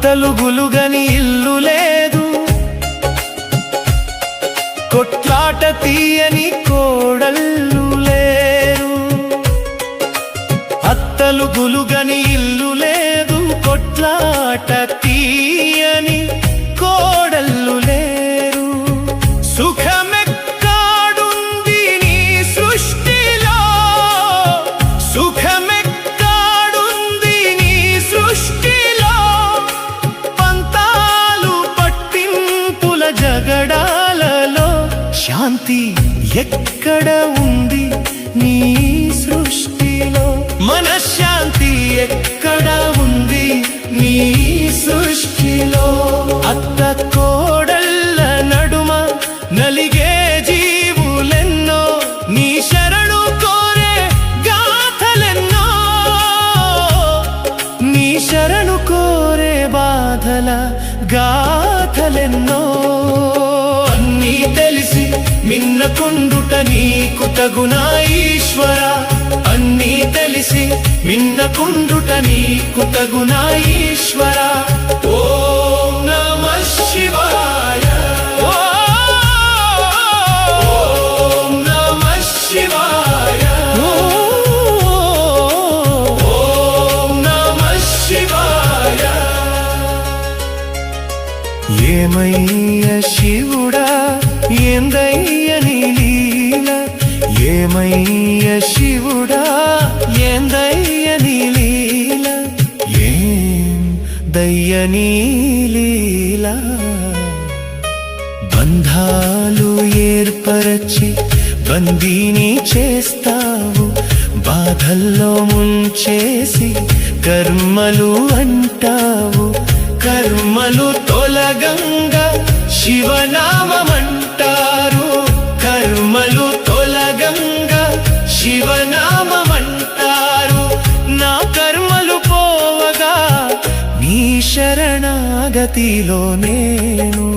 అత్తలు గులుగని ఇల్లు లేదు, కొట్లాట తీయని కోడళ్ళు లేరు. అత్తలు గులుగని ఇల్లు లేదు, కొట్లాట తీయని కోడళ్ళు లేరు. సుఖమెక్కాడుంది నీ సృష్టిలో, సుఖమెక్కాడుంది నీ సృష్టిలో. పంతాలు పట్టింపుల జగడాలలో శాంతి ఎక్కడ ఉంది నీ సృష్టిలో? మనశ్శాంతి ఎక్కడ ఉంది నీ సృష్టిలో? అత్త కోడళ్ళ నడుమ నలిగే జీవులెన్నో, నీ శరణు కోరే గాథలెన్నో, నీ శరణు కోరే బాధల గాథలెన్నో. అన్నీ తెలిసి మిన్నకుండుట నీకు తగునా ఈశ్వర, అన్నీ తెలిసి మిన్నకుండుట నీకు తగునా ఈశ్వర. ఓం నమః శివాయ, ఓం నమః శివాయ, ఓం నమః శివాయ. ఏమయ్య శివుడా ఏందయ్య నీ లీల, ఏమయ్య శివుడా ఏందయ్య నీ లీల, ఏం దయ్య నీ లీల. బంధాలు ఏర్పరచి బందీని చేస్తావు, బాధల్లో ముంచేసి కర్మలు అంటావు. కర్మలు తొలగంగా శివనామమంటారు, కర్మలు తొలగంగా శివనామమంటారు. నా కర్మలు పోవగా నీ శరణాగతిలో నేను,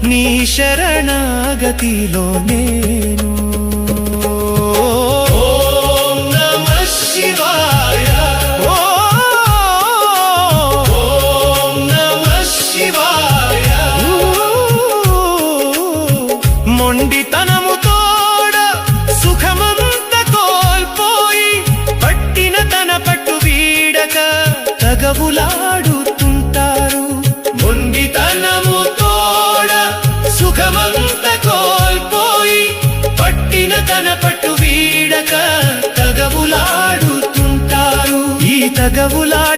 నీ శరణాగతిలో నేను. ఓం నమః శివాయ, మొండితనము తోడ సుఖమంత కోల్పోయి పట్టిన తన పట్టు వీడక తగవులాడుతుంటారు. మొండితనము తోడ సుఖమంత కోల్పోయి పట్టిన తన పట్టు వీడక తగవులాడుతుంటారు. ఈ తగవులా